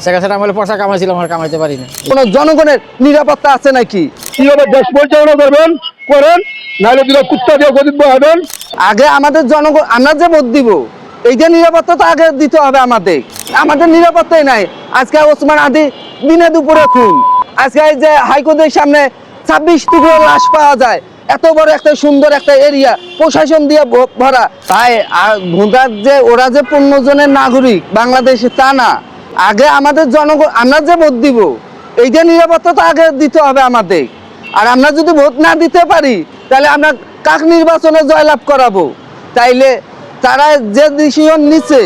সেখানে আমলে পয়সা কামাইছিলাম, আর কামাইতে পারি না। কোনো জনগণের নিরাপত্তা আছে নাকি? কিভাবে দেশ পরিচালনা করবেন করেন, নাহলে দুটো কুত্তা দিয়ে গদিত বহাবেন। আগে আমাদের জনগণ, আমরা যে ভোট দিব এইটা নিরাপত্তা তো আগে দিতে হবে আমাদের। আমাদের নিরাপত্তাই নাই। আজকে ওসমান আদি দিনে দুপুরে খুন, আজকে এই যে হাইকোর্টের সামনে 26 টুকরো লাশ পাওয়া যায়, এত বড় একটা সুন্দর একটা এরিয়া প্রশাসন দিয়ে ভরা। তাই ভোটার যে ওরা যে 15 জনের নাগরিক বাংলাদেশে তা না, আগে আমাদের জনগণ, আমরা যে ভোট দিব এইটা নিরাপত্তা তো আগে দিতে হবে আমাদের। আর আমরা যদি ভোট না দিতে পারি তাহলে আমরা কাক নির্বাচনে জয়লাভ করাবো? তাইলে তারা যে ডিসিশন নিচ্ছে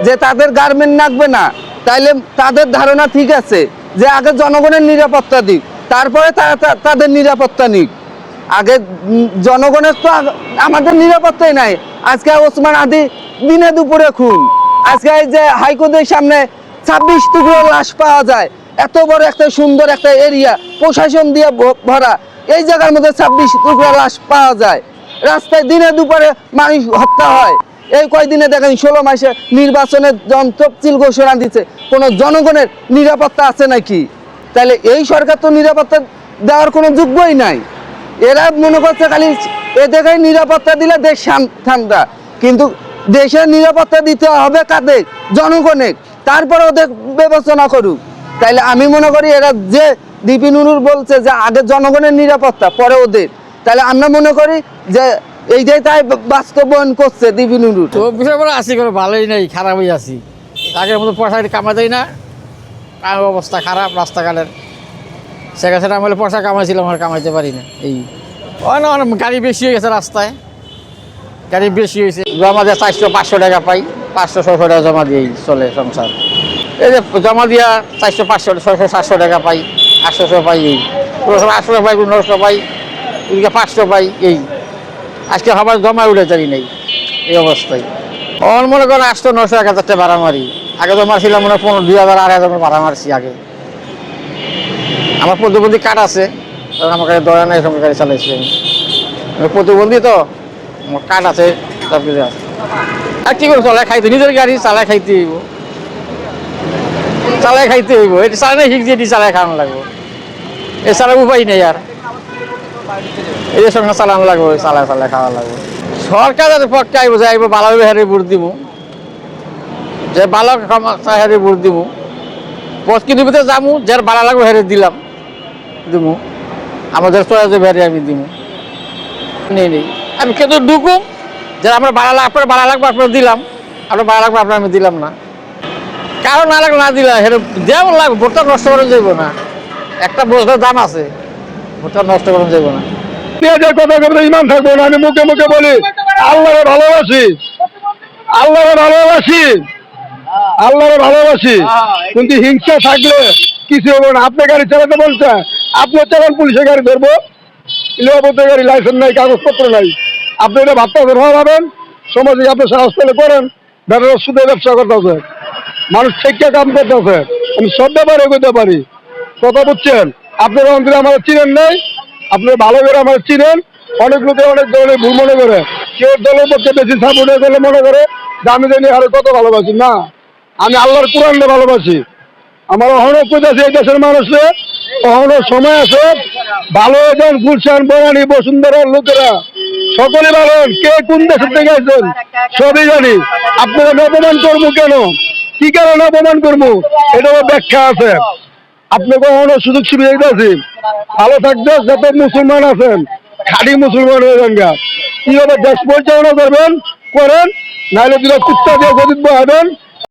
যে তাদের গার্মেন্ট লাগবে না, তাইলে তাদের ধারণা ঠিক আছে যে আগে জনগণের নিরাপত্তা দিক, তারপরে তারা তাদের নিরাপত্তা নিক। আগে জনগণের তো আমাদের নিরাপত্তাই নাই। আজকে ওসমান আদি দিনে দুপুরে খুন, আজকে এই যে হাইকোর্টের সামনে 26 টুকরো লাশ পাওয়া যায়, এত বড় একটা সুন্দর একটা এরিয়া প্রশাসন দিয়ে ভরা, এই জায়গার মধ্যে 26 টুকরো লাশ পাওয়া যায়। রাস্তায় দিনে দুপুরে মানুষ হত্যা হয়। এই কয়দিনে দেখেন 16 মাসে নির্বাচনের তফসিল ঘোষণা দিচ্ছে, কোনো জনগণের নিরাপত্তা আছে নাকি? তাহলে এই সরকার তো নিরাপত্তা দেওয়ার কোনো যোগ্যই নাই। এরা মনে করছে খালি এদেরকে নিরাপত্তা দিলে দেশ ঠান্ডা, কিন্তু দেশের নিরাপত্তা দিতে হবে কাদের? জনগণের। তারপরে ওদের বিবেচনা করুক। তাইলে আমি মনে করি এরা যে ডিপি নুরুল বলছে যে আগে জনগণের নিরাপত্তা পরে ওদের, তাহলে আমরা মনে করি যে এইটাই তাই বাস্তবায়ন করছে ডিপি নুরুল। তো বিষয় বলে আসি কোনো ভালোই নেই, খারাপই আছি। আগের মতো পয়সা কামাই দেয় না, অবস্থা খারাপ রাস্তাঘাটের। সেখানে আমলে পয়সা কামাইছিলাম, আর কামাইতে পারি না। এই অনেক গাড়ি বেশি হয়ে গেছে রাস্তায়, গাড়ি বেশি হয়েছে। জমা দিয়ে 400-500 টাকা পাই, 500-600 টাকা জমা দিয়েই চলে সংসার। এই যে জমা দিয়া 400-500-600-700 টাকা পাই, 800 পাই। এই 800 পাই, 900 পাই, এদিকে 500 পাই। এই আজকে সবার জমা উঠে জানি নেই, এই অবস্থায়। আমার মনে করেন 800-900-1000 টাকা ভাড়া মারি। আগে তো মারছিলাম মনে হয় 15-2000-2500 ভাড়া মারছি আগে। আমার প্রতিবন্ধী কার্ড আছে, আমার কাছে দয়া নাই, সঙ্গে গাড়ি চালাইছি আমি প্রতিবন্ধী, তো আমার কার্ড আছে, সব কিছু আছে। আর কি করে চালাই খাইতে, নিজের গাড়ি চালাই খাইতে হইব, চালাই খাইতে হইব। এটি চালাই শিখছি, এটি চালাই খাওয়ানো লাগবো, এছাড়া উপায় নেই। আর এই সঙ্গে চালানো লাগবো, চালাই চালাই খাওয়া লাগবো। সরকারের পক্ষে আইব যে আইব বালা হেরে ভোট দিব, যে বালক হেরে ভোট দিব। পথ কিলোমিটার ভিতরে যাবো, যার বালা লাগবো হেরে দিলাম দিব, আমাদের চয়েছে বেড়ে আমি দিব। নেই নেই আমি কিন্তু ঢুকুম, যারা আমরা আপনার বাড়া লাগবে আপনার দিলাম, আপনার বাড়া লাগবে আপনার আমি দিলাম না। কারো না লাগলে না দিলাম, হেরে দেওয়া লাগবে। ভোটটা নষ্ট করে যাইব না, একটা ভোটের দাম আছে, ভোটটা নষ্ট করে যাইব না। কথা কথা ইমান থাকবো না। আমি মুখে মুখে বলি আল্লাহরে ভালোবাসি, আল্লাহরে ভালোবাসি, আল্লাহরে ভালোবাসি, কিন্তু হিংসা থাকলে কিছু হবে না। আপনি গাড়ি চালাতে বলছে, আপনি চালান, পুলিশের গাড়ি ধরবো, ইলেবাবতের গাড়ি লাইসেন্স নাই, কাগজপত্র নাই। আপনি এটা ভাবতে ভাবেন, সমাজে আপনি সাহস পেলে করেন। ব্যাটার সুদে ব্যবসা করতেছে, মানুষ থেকে কাম করতেছে। আমি সব ব্যাপারে করতে পারি, কথা বুঝছেন? আপনারা অন্তরে আমার চিনেন নাই, আপনি ভালো করে আমার চিনেন। অনেক লোকে অনেক ধরনের ভুল মনে করে, কেউ দলের পক্ষে বেশি সাপোর্ট করলে মনে করে যে আমি জানি আরো কত ভালোবাসি। না, আমি আল্লাহর কোরআনকে ভালোবাসি। আমার অহনক করতেছি এই দেশের মানুষে, অহনো সময় আছে। ভালো এবং গুলশান, বনানী, বসুন্ধরার লোকেরা সকলে ভালো। কে কোন দেশের থেকে আসছেন সবই জানি। আপনারা অপমান করবো কেন, কি কারণে অপমান করবো, এটারও ব্যাখ্যা আছে। আপনি কখনো সুযোগ সুবিধা দিতেছি, ভালো থাকবে। যত মুসলমান আছেন খাঁটি মুসলমান হয়ে যান গা। কিভাবে দেশ পরিচালনা করবেন করেন, নাহলে দুটো কুত্তা দিয়ে গদিত বহাবেন।